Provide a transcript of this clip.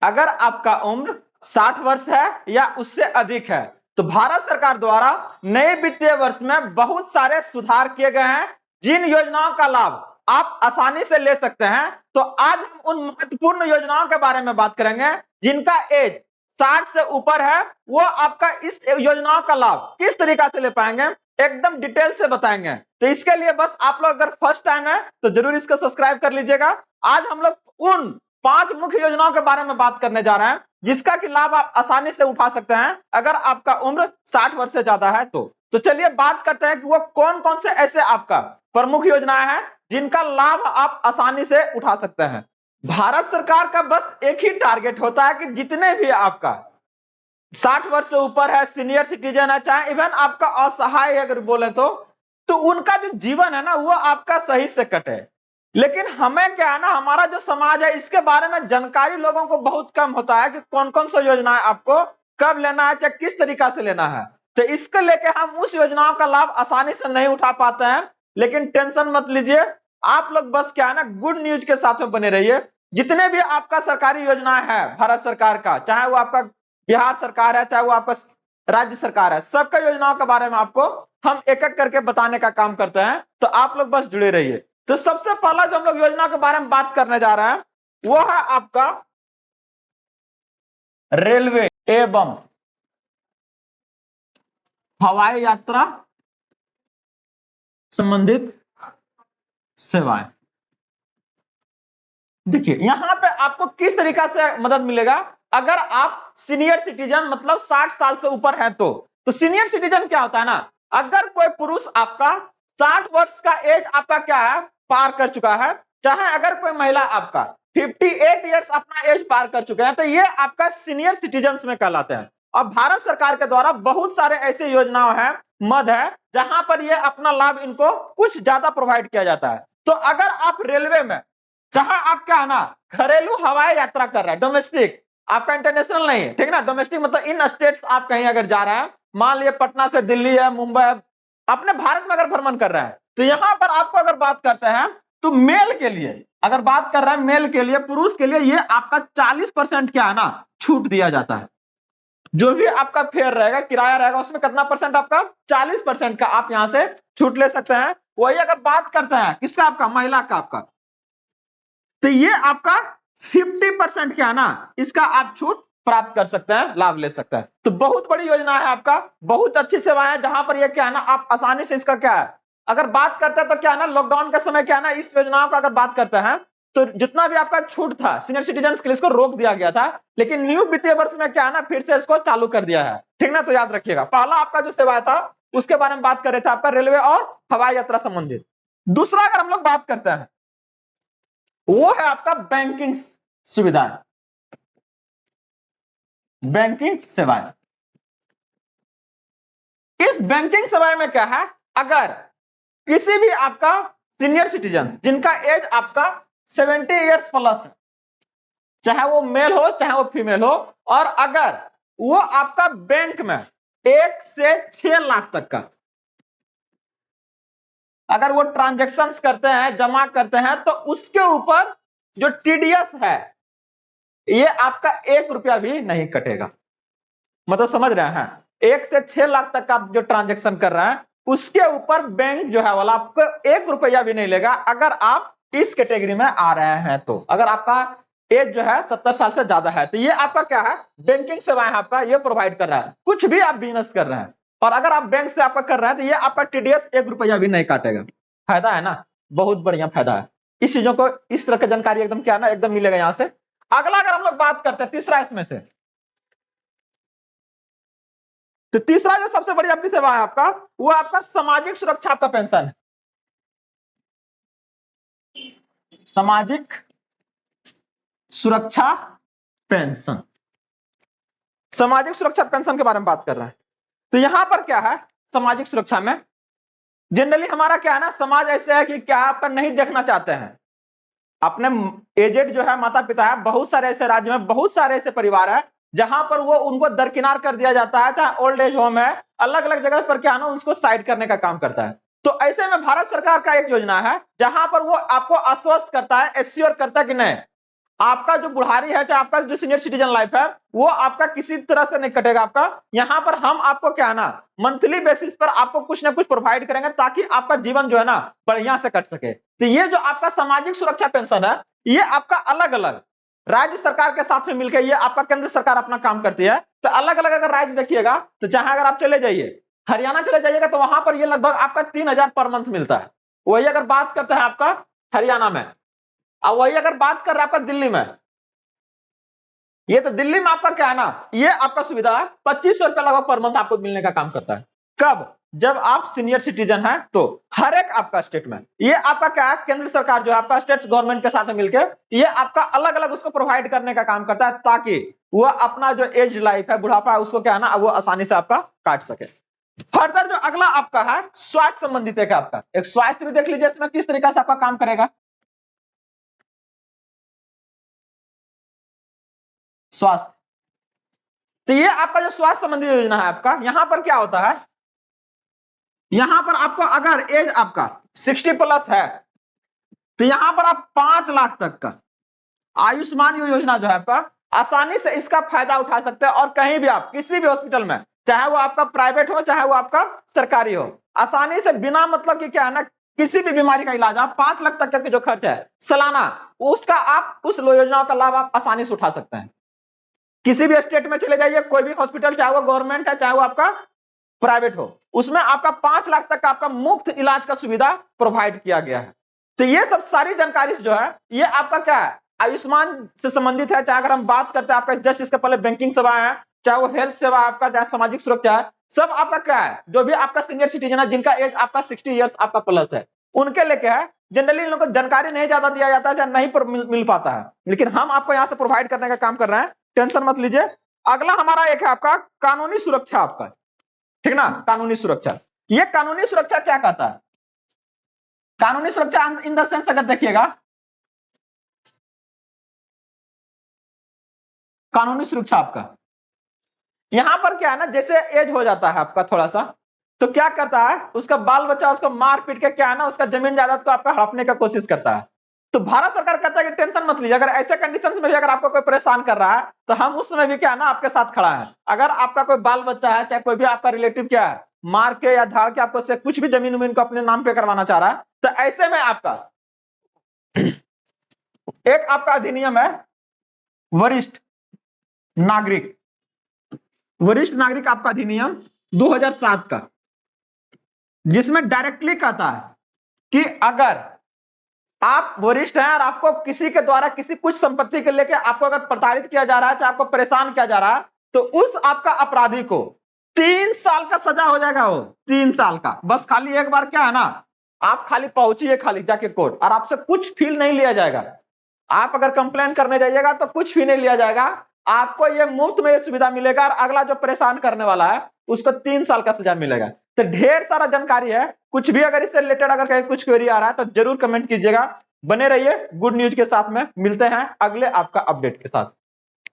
अगर आपका उम्र 60 वर्ष है या उससे अधिक है तो भारत सरकार द्वारा नए वित्तीय वर्ष में बहुत सारे सुधार किए गए हैं, जिन योजनाओं का लाभ आप आसानी से ले सकते हैं। तो आज हम उन महत्वपूर्ण योजनाओं के बारे में बात करेंगे जिनका एज 60 से ऊपर है। वो आपका इस योजनाओं का लाभ किस तरीका से ले पाएंगे, एकदम डिटेल से बताएंगे। तो इसके लिए बस आप लोग अगर फर्स्ट टाइम है तो जरूर इसको सब्सक्राइब कर लीजिएगा। आज हम लोग उन 5 मुख्य योजनाओं के बारे में बात करने जा रहे हैं जिसका कि लाभ आप आसानी से उठा सकते हैं अगर आपका उम्र 60 वर्ष से ज्यादा है तो चलिए बात करते हैं कि वो कौन कौन से ऐसे आपका प्रमुख योजनाएं हैं जिनका लाभ आप आसानी से उठा सकते हैं। भारत सरकार का बस एक ही टारगेट होता है कि जितने भी आपका 60 वर्ष से ऊपर है, सीनियर सिटीजन है, चाहे इवन आपका असहाय अगर बोले तो उनका जो जीवन है ना वो आपका सही से कटे। लेकिन हमें क्या है ना, हमारा जो समाज है इसके बारे में जानकारी लोगों को बहुत कम होता है कि कौन कौन सा योजना है आपको कब लेना है, चाहे किस तरीका से लेना है। तो इसको लेके हम उस योजनाओं का लाभ आसानी से नहीं उठा पाते हैं। लेकिन टेंशन मत लीजिए, आप लोग बस क्या है ना गुड न्यूज के साथ में बने रहिए। जितने भी आपका सरकारी योजनाएं है भारत सरकार का, चाहे वो आपका बिहार सरकार है, चाहे वो आपका राज्य सरकार है, सबका योजनाओं के बारे में आपको हम एक एक करके बताने का काम करते हैं। तो आप लोग बस जुड़े रहिए। तो सबसे पहला जो हम लोग योजना के बारे में बात करने जा रहे हैं वो है आपका रेलवे एवं हवाई यात्रा संबंधित सेवाएं। देखिए यहां पे आपको किस तरीका से मदद मिलेगा। अगर आप सीनियर सिटीजन मतलब 60 साल से ऊपर है तो सीनियर सिटीजन क्या होता है ना, अगर कोई पुरुष आपका 60 वर्ष का एज आपका क्या है पार कर चुका है, चाहे अगर कोई महिला आपका 58 इयर्स अपना एज पार कर चुके हैं, तो ये आपका सीनियर सिटीजन में कहलाते हैं। और भारत सरकार के द्वारा बहुत सारे ऐसे योजनाएं हैं, मद है, जहां पर ये अपना लाभ इनको कुछ ज्यादा प्रोवाइड किया जाता है। तो अगर आप रेलवे में जहां आप क्या है ना घरेलू हवाई यात्रा कर रहे हैं, डोमेस्टिक, आपका इंटरनेशनल नहीं है, ठीक है ना, डोमेस्टिक मतलब इन स्टेट्स आप कहीं अगर जा रहे हैं, मान लीजिए पटना से दिल्ली है, मुंबई है, अपने भारत में अगर भ्रमण कर रहे हैं, तो यहां पर आपको अगर बात करते हैं तो मेल के लिए अगर बात कर रहे हैं, मेल के लिए पुरुष के लिए ये आपका 40% क्या है ना छूट दिया जाता है। जो भी आपका फेयर रहेगा, किराया रहेगा, उसमें कितना परसेंट आपका 40% का आप यहां से छूट ले सकते हैं। वही अगर बात करते हैं किसका, आपका महिला का आपका, तो ये आपका 50% क्या है ना इसका आप छूट प्राप्त कर सकते हैं, लाभ ले सकते हैं। तो बहुत बड़ी योजना है आपका, बहुत अच्छी सेवा है, जहां पर ये क्या है ना आप आसानी से इसका क्या है अगर बात करते हैं तो क्या है ना लॉकडाउन के समय क्या है ना इस योजनाओं का अगर बात करते हैं तो जितना भी आपका छूट था सीनियर सिटीजन के लिए इसको रोक दिया गया था, लेकिन न्यू वित्तीय वर्ष में क्या है ना फिर से इसको चालू कर दिया है, ठीक ना। तो याद रखिएगा पहला आपका जो सेवा था उसके बारे में बात कर रहे थे आपका रेलवे और हवाई यात्रा संबंधित। दूसरा अगर हम लोग बात करते हैं वो है आपका बैंकिंग सुविधाएं, बैंकिंग सेवाएं। इस बैंकिंग सेवाएं में क्या है, अगर किसी भी आपका सीनियर सिटीजन जिनका एज आपका 70 इयर्स प्लस है, चाहे वो मेल हो चाहे वो फीमेल हो, और अगर वो आपका बैंक में 1 से 6 लाख तक का अगर वो ट्रांजैक्शंस करते हैं, जमा करते हैं, तो उसके ऊपर जो टीडीएस है ये आपका 1 रुपया भी नहीं कटेगा। मतलब समझ रहे हैं, 1 से 6 लाख तक का आप जो ट्रांजैक्शन कर रहे हैं उसके ऊपर बैंक जो है वाला आपको 1 रुपया भी नहीं लेगा अगर आप इस कैटेगरी में आ रहे हैं। तो अगर आपका एज जो है 70 साल से ज्यादा है तो ये आपका क्या है बैंकिंग सेवाएं आपका ये प्रोवाइड कर रहा है। कुछ भी आप बिजनेस कर रहे हैं और अगर आप बैंक से आपका कर रहे हैं तो ये आपका टीडीएस 1 रुपया भी नहीं काटेगा। फायदा है ना, बहुत बढ़िया फायदा है। इस चीजों को इस तरह की जानकारी एकदम क्या है ना एकदम मिलेगा यहां से। अगला अगर हम लोग बात करते हैं तीसरा इसमें से, तो तीसरा जो सबसे बड़ी आपकी सेवा है आपका वो आपका सामाजिक सुरक्षा आपका पेंशन है। सामाजिक सुरक्षा पेंशन, सामाजिक सुरक्षा पेंशन के बारे में बात कर रहे हैं। तो यहां पर क्या है सामाजिक सुरक्षा में जनरली हमारा क्या है ना समाज ऐसे है कि क्या आपका नहीं देखना चाहते हैं अपने एजेड जो है माता पिता है, बहुत सारे ऐसे राज्य में बहुत सारे ऐसे परिवार है जहां पर वो उनको दरकिनार कर दिया जाता है, चाहे ओल्ड एज होम है, अलग अलग जगह पर क्या है ना उसको साइड करने का काम करता है। तो ऐसे में भारत सरकार का एक योजना है जहां पर वो आपको आश्वस्त करता है, एश्योर करता है कि नहीं आपका जो बुढ़ारी है, चाहे आपका जो सीनियर सिटीजन लाइफ है, वो आपका किसी तरह से नहीं कटेगा आपका। यहाँ पर हम आपको क्या है ना, मंथली बेसिस पर आपको कुछ ना कुछ प्रोवाइड करेंगे ताकि आपका जीवन जो है ना बढ़िया से कट सके। तो ये जो आपका सामाजिक सुरक्षा पेंशन है, ये आपका अलग अलग राज्य सरकार के साथ में मिलकर ये आपका केंद्र सरकार अपना काम करती है। तो अलग अलग अगर राज्य देखिएगा, तो चाहे अगर आप चले जाइए हरियाणा चले जाइएगा, तो वहां पर ये लगभग आपका 3000 पर मंथ मिलता है। वही अगर बात करते हैं आपका हरियाणा में, और वही अगर बात कर रहे हैं आपका दिल्ली में, ये तो दिल्ली में आपका क्या है ना, ये आपका सुविधा 2500 रुपया लगभग पर मंथ आपको मिलने का काम करता है। कब? जब आप सीनियर सिटीजन है तो। हर एक आपका स्टेट में ये आपका क्या है, केंद्र सरकार जो है आपका स्टेट गवर्नमेंट के साथ मिलकर ये आपका अलग अलग उसको प्रोवाइड करने का काम करता है, ताकि वो अपना जो एज लाइफ है, बुढ़ापा है, उसको क्या है ना वो आसानी से आपका काट सके। फर्दर जो अगला आपका है स्वास्थ्य संबंधित है, आपका एक स्वास्थ्य भी देख लीजिए इसमें किस तरीके से आपका काम करेगा। स्वास्थ्य, तो ये आपका जो स्वास्थ्य संबंधी योजना है आपका, यहां पर क्या होता है, यहां पर आपको अगर एज आपका 60 प्लस है, तो यहां पर आप 5 लाख तक का आयुष्मान योजना जो है आपका आसानी से इसका फायदा उठा सकते हैं। और कहीं भी आप किसी भी हॉस्पिटल में, चाहे वो आपका प्राइवेट हो चाहे वो आपका सरकारी हो, आसानी से बिना मतलब कि क्या है ना किसी भी बीमारी का इलाज आप 5 लाख तक का जो खर्च है सालाना, उसका आप उस योजनाओं का लाभ आप आसानी से उठा सकते हैं। किसी भी स्टेट में चले जाइए, कोई भी हॉस्पिटल, चाहे वो गवर्नमेंट है चाहे वो आपका प्राइवेट हो, उसमें आपका 5 लाख तक का आपका मुफ्त इलाज का सुविधा प्रोवाइड किया गया है। तो ये सब सारी जानकारी जो है ये आपका क्या है, आयुष्मान से संबंधित है। चाहे अगर हम बात करते हैं आपका जस्ट इसके पहले बैंकिंग सेवा है, चाहे वो हेल्थ सेवा आपका, चाहे सामाजिक सुरक्षा है, सब आपका क्या है, जो भी आपका सीनियर सिटीजन है जिनका एज आपका 60 ईयर्स आपका प्लस है, उनके लेके है। जनरली इन लोगों को जानकारी नहीं ज्यादा दिया जाता है, चाहे नहीं मिल पाता है, लेकिन हम आपको यहाँ से प्रोवाइड करने का काम कर रहे हैं, टेंशन मत लीजिए। अगला हमारा एक है आपका कानूनी सुरक्षा आपका, ठीक ना, कानूनी सुरक्षा। ये कानूनी सुरक्षा क्या कहता है, कानूनी सुरक्षा इन द सेंस अगर देखिएगा, कानूनी सुरक्षा आपका यहां पर क्या है ना, जैसे एज हो जाता है आपका थोड़ा सा, तो क्या करता है उसका बाल बच्चा उसको मार पीट के क्या है ना उसका जमीन जायदाद को आपका हड़पने का कोशिश करता है। तो भारत सरकार कहता है कि टेंशन मत लीजिए, अगर ऐसे कंडीशंस में भी अगर आपको कोई परेशान कर रहा है तो हम उस समय भी क्या है ना आपके साथ खड़ा है। अगर आपका कोई बाल बच्चा है, चाहे कोई भी आपका रिलेटिव क्या है, मार के या धाड़ के आपको से कुछ भी जमीन उमीन को अपने नाम पे करवाना चाह रहा है, तो ऐसे में आपका एक आपका अधिनियम है वरिष्ठ नागरिक, वरिष्ठ नागरिक आपका अधिनियम 2007 का, जिसमें डायरेक्टली कहता है कि अगर आप वरिष्ठ हैं और आपको किसी के द्वारा किसी कुछ संपत्ति के लेके आपको अगर प्रताड़ित किया जा रहा है, चाहे आपको परेशान किया जा रहा है, तो उस आपका अपराधी को 3 साल का सजा हो जाएगा। वो 3 साल का, बस खाली एक बार क्या है ना, आप खाली पहुंचिए खाली जाके कोर्ट, और आपसे कुछ फील नहीं लिया जाएगा। आप अगर कंप्लेन करने जाइएगा तो कुछ भी नहीं लिया जाएगा, आपको ये मुफ्त में ये सुविधा मिलेगा, और अगला जो परेशान करने वाला है उसको 3 साल का सजा मिलेगा। तो ढेर सारा जानकारी है, कुछ भी अगर इससे रिलेटेड अगर कहीं कुछ क्वेरी आ रहा है तो जरूर कमेंट कीजिएगा। बने रहिए गुड न्यूज के साथ में, मिलते हैं अगले आपका अपडेट के साथ।